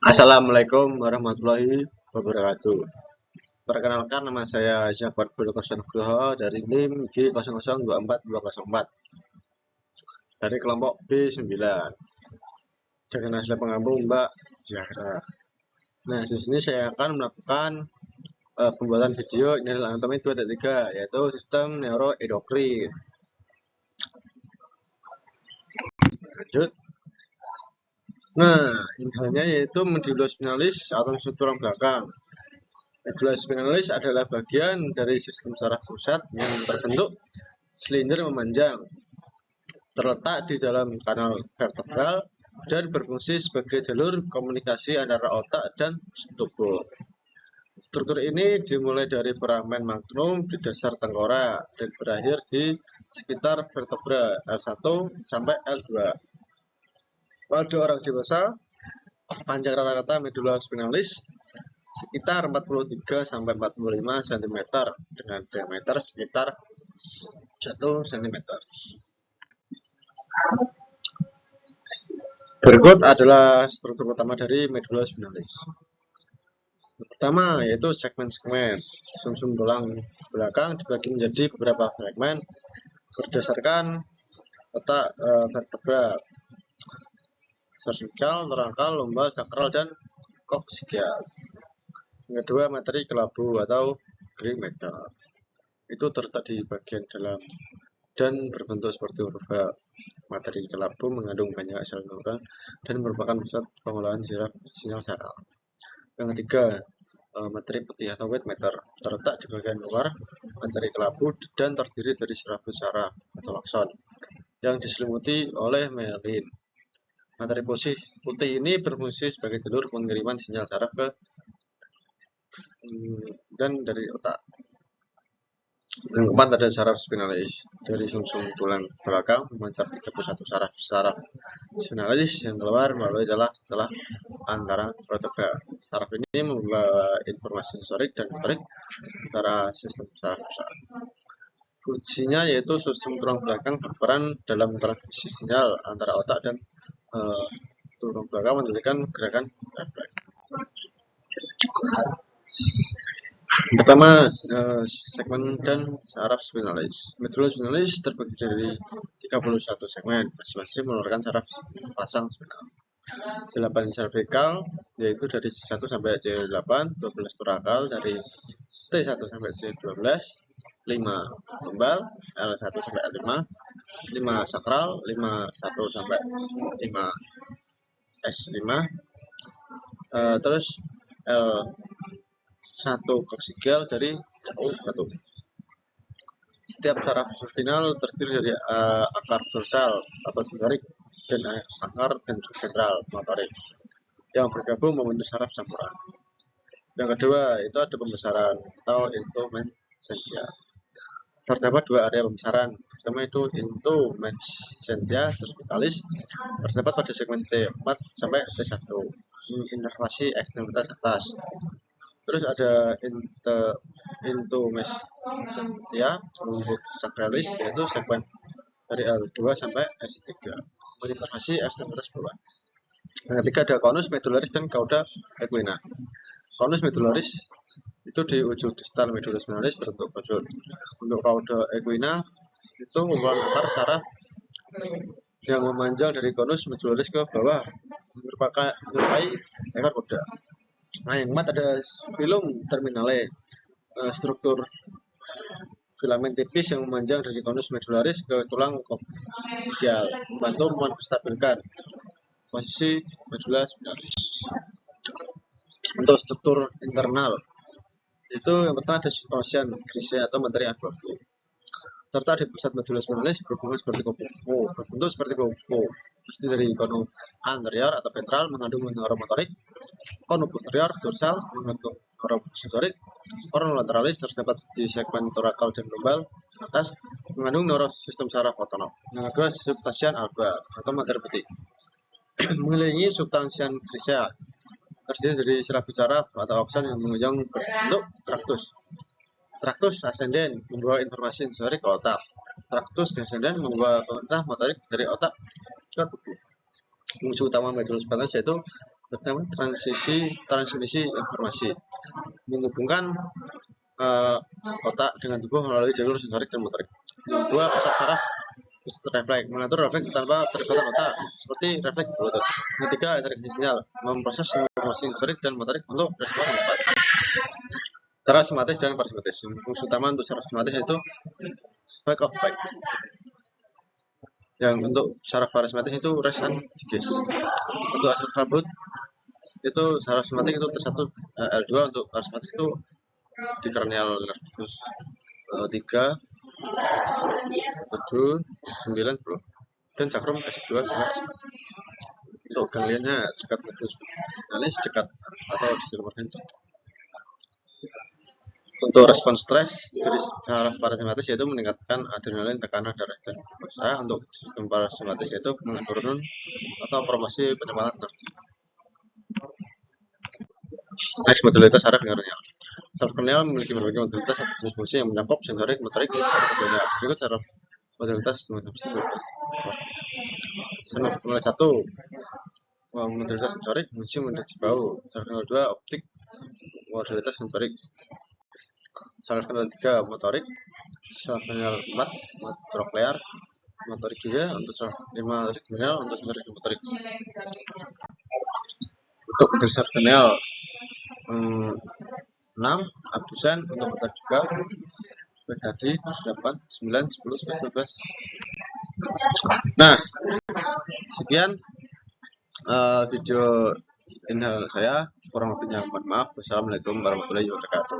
Assalamualaikum warahmatullahi wabarakatuh. Perkenalkan, nama saya Syafat Bulkoso Nugroho dari NIM G002424 dari kelompok B9 dengan hasil penggabung Mbak Zahra. Nah, di sini saya akan melakukan pembuatan video nilai anatomi 2.3 yaitu sistem neuroendokrin. Lanjut. Nah, intinya yaitu medulus spinalis atau tulang belakang. Medulus spinalis adalah bagian dari sistem saraf pusat yang berbentuk silinder memanjang, terletak di dalam kanal vertebral dan berfungsi sebagai jalur komunikasi antara otak dan tubuh. Struktur ini dimulai dari foramen magnum di dasar tengkorak dan berakhir di sekitar vertebra L1 sampai L2. Pada orang dewasa, panjang rata-rata medula spinalis sekitar 43 sampai 45 cm dengan diameter sekitar 1 cm. Berikut adalah struktur utama dari medula spinalis. Yang pertama yaitu segmen-segmen. Sumsum tulang belakang dibagi menjadi beberapa segmen berdasarkan letak vertebra, cervical, torakal, lumbar, sakral, dan koksial. Yang kedua, materi kelabu atau gray matter. Itu terletak di bagian dalam dan berbentuk seperti huruf H. Materi kelabu mengandung banyak sel neuron dan merupakan pusat pengolahan sinyal saraf. Yang ketiga, materi putih atau white matter terletak di bagian luar materi kelabu dan terdiri dari serabut saraf atau akson yang diselimuti oleh myelin. Materi putih ini berfungsi sebagai jalur pengiriman sinyal saraf ke dan dari otak. Yang keempat ada saraf spinalis. Dari sumsum tulang belakang memancar 31 saraf spinalis yang keluar melalui celah antara vertebra. Saraf ini membawa informasi sensorik dan motorik antara sistem saraf. Fungsinya yaitu sumsum tulang belakang berperan dalam transmisi sinyal antara otak dan tulang belakang menjadikan gerakan refleks. Pertama, segmen dan saraf spinalis. Medula spinalis terbagi dari 31 segmen, masing-masing mengeluarkan saraf pasang spinal. 8 cervical, yaitu dari C1 sampai C8, 12 torakal dari T1 sampai C12, 5 lumbar, L1 sampai L5, 5 sakral, 1 sampai 5 S5, terus L1 koksial dari C1. Setiap saraf spinal terdiri dari akar dorsal atau sensorik dan akar ventral motorik yang bergabung membentuk saraf campuran. Yang kedua itu ada pembesaran atau intumensentia. Terdapat dua area pembesaran. Pertama itu intumensentia cervicalis terdapat pada segmen T4 sampai T1 inervasi ekstremitas atas. Terus ada intumensentia sakralis yaitu segmen dari L2 sampai S3 menginervasi ekstremitas bawah. Yang ketiga ada conus medularis dan cauda equina. Conus medularis itu di ujung distal medula spinalis berbentuk pojok. Untuk cauda equina itu merupakan saraf yang memanjang dari conus medularis ke bawah menyerupai ekor kuda. Nah, yang keempat ada filum terminale, struktur filamen tipis yang memanjang dari conus medularis ke tulang koksial, membantu menstabilkan posisi medula spinalis. Untuk struktur internal itu yang pertama ada ocean grisea atau materi abu-abu serta di pusat medula spinalis berbentuk seperti kupu-kupu, terdiri dari konu anterior atau ventral mengandung neuromotorik, konu posterior dorsal mengandung neurosensorik, konu lateralis terdapat di segmen torakal dan lumbar atas mengandung neurosistem saraf otonom. Yang kedua substansian alba atau materi putih mengelilingi substansian grisea terdiri dari serabut saraf atau akson yang menunjang berbentuk traktus. Traktus ascendens membawa informasi sensorik ke otak. Traktus descendens membawa perintah motorik dari otak ke tubuh. Fungsi utama medula spinalis yaitu Pertama, transmisi informasi menghubungkan otak dengan tubuh melalui jalur sensorik dan motorik. Yang kedua, pusat saraf refleks mengatur refleks tanpa perlibatan otak seperti refleks bluetooth. Yang ketiga, interaksi sinyal memproses informasi sensorik dan motorik untuk respon cepat. Cara simatis dan parasimpatis. Fungsi utama untuk saraf simatis itu back of back. Yang untuk saraf parasimpatis itu rest and digest. Untuk asal sabut itu saraf simpatik itu T1 L2, untuk parasimpatis itu di cranial nervus 3, 7, 9, 10 dan cakrum S2 juga. Untuk gangliannya dekat nervus analis dekat atau di luar ganglion. Untuk respon stres dari saraf parasimpatis yaitu meningkatkan adrenalin, tekanan darah dan glukosa. Untuk sistem parasimpatis yaitu menurunkan atau promosi penempatan nerf. Next, modalitas saraf kranial. Saraf kranial memiliki berbagai modalitas atau fungsi yang menyangkut sensorik, motorik, dan banyak. Berikut saraf modalitas modalitas. Saraf kranial 1 modalitas sensorik, fungsi mendeteksi bau. Saraf kranial 2 optik, modalitas sensorik. Saraf kranial 3 motorik. Saraf kranial 4 troklear, motorik juga. Untuk saraf 5 kranial untuk sensorik dan motorik. Untuk modalitas saraf kranial 6 abdusen, untuk motor juga. Jadi 8, 9, 10, 11. Nah, sekian video inhal saya. Kurang lebihnya mohon maaf. Wassalamualaikum warahmatullahi wabarakatuh.